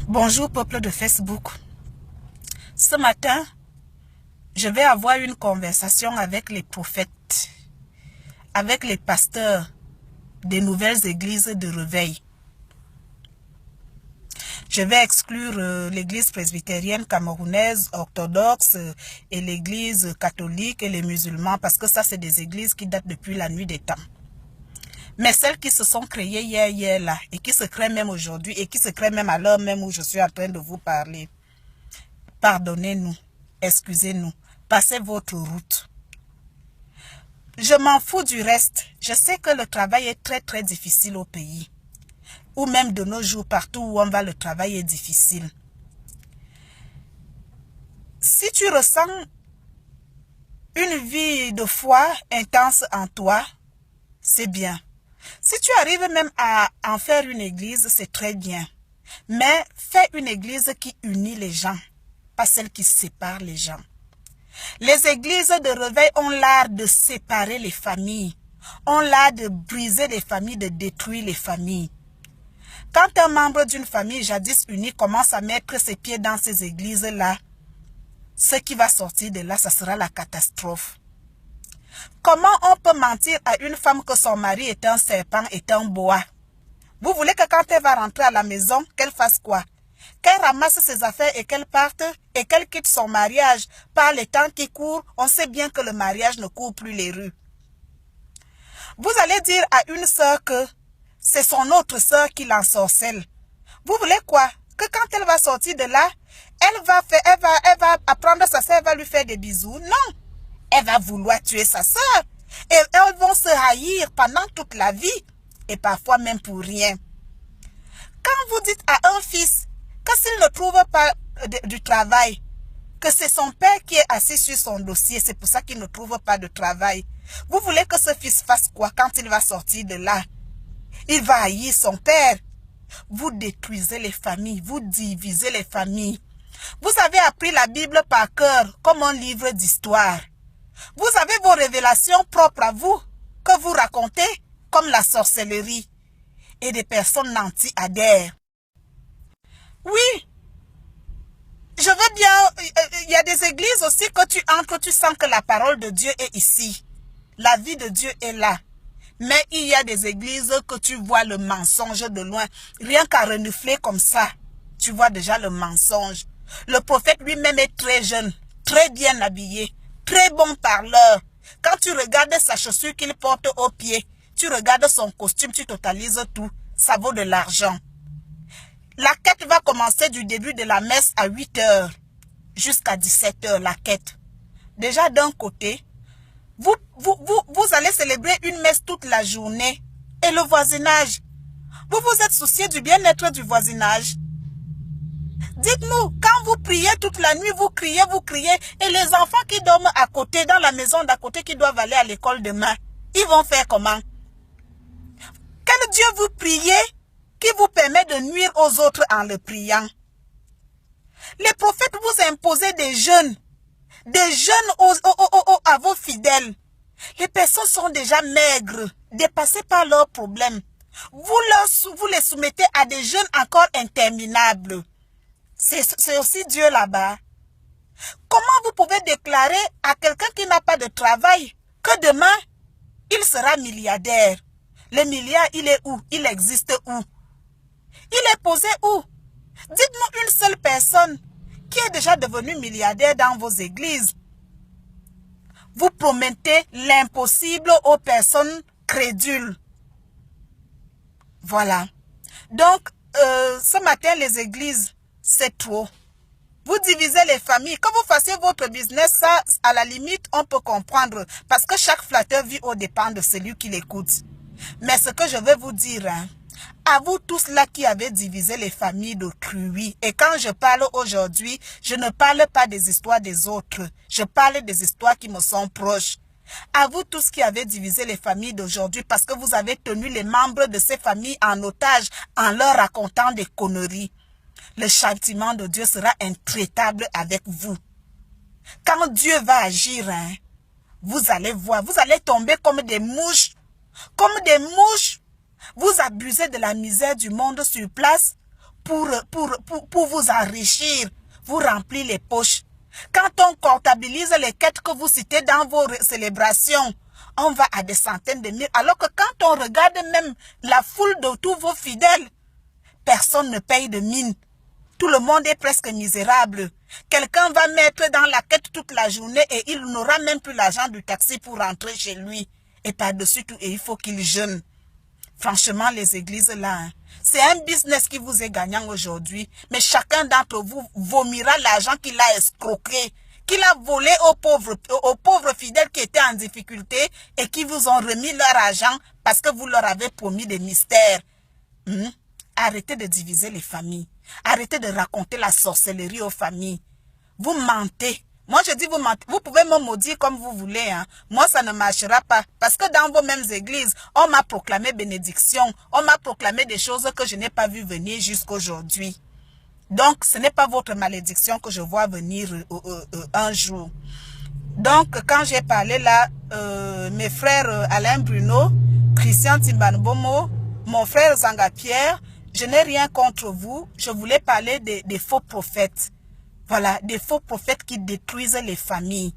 Bonjour peuple de Facebook. Ce matin, je vais avoir une conversation avec les prophètes, avec les pasteurs des nouvelles églises de réveil. Je vais exclure l'église presbytérienne camerounaise, orthodoxe et l'église catholique et les musulmans parce que ça c'est des églises qui datent depuis la nuit des temps. Mais celles qui se sont créées hier là et qui se créent même aujourd'hui et qui se créent même à l'heure même où je suis en train de vous parler, pardonnez-nous, excusez-nous, passez votre route. Je m'en fous du reste. Je sais que le travail est très difficile au pays. Ou même de nos jours, partout où on va, le travail est difficile. Si tu ressens une vie de foi intense en toi, c'est bien. Si tu arrives même à en faire une église, c'est très bien. Mais fais une église qui unit les gens, pas celle qui sépare les gens. Les églises de réveil ont l'art de séparer les familles, ont l'art de briser les familles, de détruire les familles. Quand un membre d'une famille jadis unie commence à mettre ses pieds dans ces églises-là, ce qui va sortir de là, ça sera la catastrophe. Comment on peut mentir à une femme que son mari est un serpent, est un boa? Vous voulez que quand elle va rentrer à la maison, qu'elle fasse quoi? Qu'elle ramasse ses affaires et qu'elle parte et qu'elle quitte son mariage par les temps qui courent? On sait bien que le mariage ne court plus les rues. Vous allez dire à une sœur que c'est son autre sœur qui l'ensorcelle. Vous voulez quoi? Que quand elle va sortir de là, elle va apprendre sa sœur, elle va lui faire des bisous? Non! Elle va vouloir tuer sa sœur. Et elles vont se haïr pendant toute la vie. Et parfois même pour rien. Quand vous dites à un fils que s'il ne trouve pas du travail, que c'est son père qui est assis sur son dossier, c'est pour ça qu'il ne trouve pas de travail. Vous voulez que ce fils fasse quoi quand il va sortir de là? Il va haïr son père. Vous détruisez les familles, vous divisez les familles. Vous avez appris la Bible par cœur comme un livre d'histoire. Vous avez vos révélations propres à vous que vous racontez comme la sorcellerie. Et des personnes nantis adhèrent. Oui, je veux bien, il y a des églises aussi que tu entres, tu sens que la parole de Dieu est ici. La vie de Dieu est là. Mais il y a des églises que tu vois le mensonge de loin. Rien qu'à renifler comme ça, tu vois déjà le mensonge. Le prophète lui-même est très jeune, très bien habillé, très bon parleur. Quand tu regardes sa chaussure qu'il porte aux pieds, tu regardes son costume, tu totalises tout. Ça vaut de l'argent. La quête va commencer du début de la messe à 8 h jusqu'à 17 h, la quête. Déjà d'un côté, vous allez célébrer une messe toute la journée. Et le voisinage, vous vous êtes soucié du bien-être du voisinage? Dites-nous, quand vous priez toute la nuit, vous criez, et les enfants qui dorment à côté, dans la maison d'à côté, qui doivent aller à l'école demain, ils vont faire comment? Quel Dieu vous priez qui vous permet de nuire aux autres en le priant? Les prophètes vous imposaient des jeûnes à vos fidèles. Les personnes sont déjà maigres, dépassées par leurs problèmes. Vous les soumettez à des jeûnes encore interminables. C'est aussi Dieu là-bas. Comment vous pouvez déclarer à quelqu'un qui n'a pas de travail que demain, il sera milliardaire? Le milliard, il est où? Il existe où? Il est posé où? Dites-nous une seule personne qui est déjà devenue milliardaire dans vos églises. Vous promettez l'impossible aux personnes crédules. Voilà. Donc, ce matin, les églises, c'est trop. Vous divisez les familles. Quand vous fassiez votre business, ça, à la limite, on peut comprendre. Parce que chaque flatteur vit au dépend de celui qui l'écoute. Mais ce que je veux vous dire, hein, à vous tous là qui avez divisé les familles d'autrui, et quand je parle aujourd'hui, je ne parle pas des histoires des autres, je parle des histoires qui me sont proches. À vous tous qui avez divisé les familles d'aujourd'hui parce que vous avez tenu les membres de ces familles en otage en leur racontant des conneries, le châtiment de Dieu sera intraitable avec vous. Quand Dieu va agir, hein, vous allez voir, vous allez tomber comme des mouches. Comme des mouches, vous abusez de la misère du monde sur place pour vous enrichir, vous remplir les poches. Quand on comptabilise les quêtes que vous citez dans vos célébrations, on va à des centaines de mille. Alors que quand on regarde même la foule de tous vos fidèles, personne ne paye de mine. Tout le monde est presque misérable. Quelqu'un va mettre dans la quête toute la journée et il n'aura même plus l'argent du taxi pour rentrer chez lui. Et par-dessus tout, il faut qu'il jeûne. Franchement, les églises là, hein, c'est un business qui vous est gagnant aujourd'hui. Mais chacun d'entre vous vomira l'argent qu'il a escroqué, qu'il a volé aux pauvres fidèles qui étaient en difficulté et qui vous ont remis leur argent parce que vous leur avez promis des mystères. Arrêtez de diviser les familles. Arrêtez de raconter la sorcellerie aux familles. Vous mentez. Moi, je dis vous mentez. Vous pouvez me maudire comme vous voulez. Hein. Moi, ça ne marchera pas. Parce que dans vos mêmes églises, on m'a proclamé bénédiction. On m'a proclamé des choses que je n'ai pas vu venir jusqu'aujourd'hui. Donc, ce n'est pas votre malédiction que je vois venir un jour. Donc, quand j'ai parlé là, mes frères Alain Bruno, Christian Timbanbomo, mon frère Zanga Pierre, je n'ai rien contre vous. Je voulais parler des faux prophètes. Voilà, des faux prophètes qui détruisent les familles.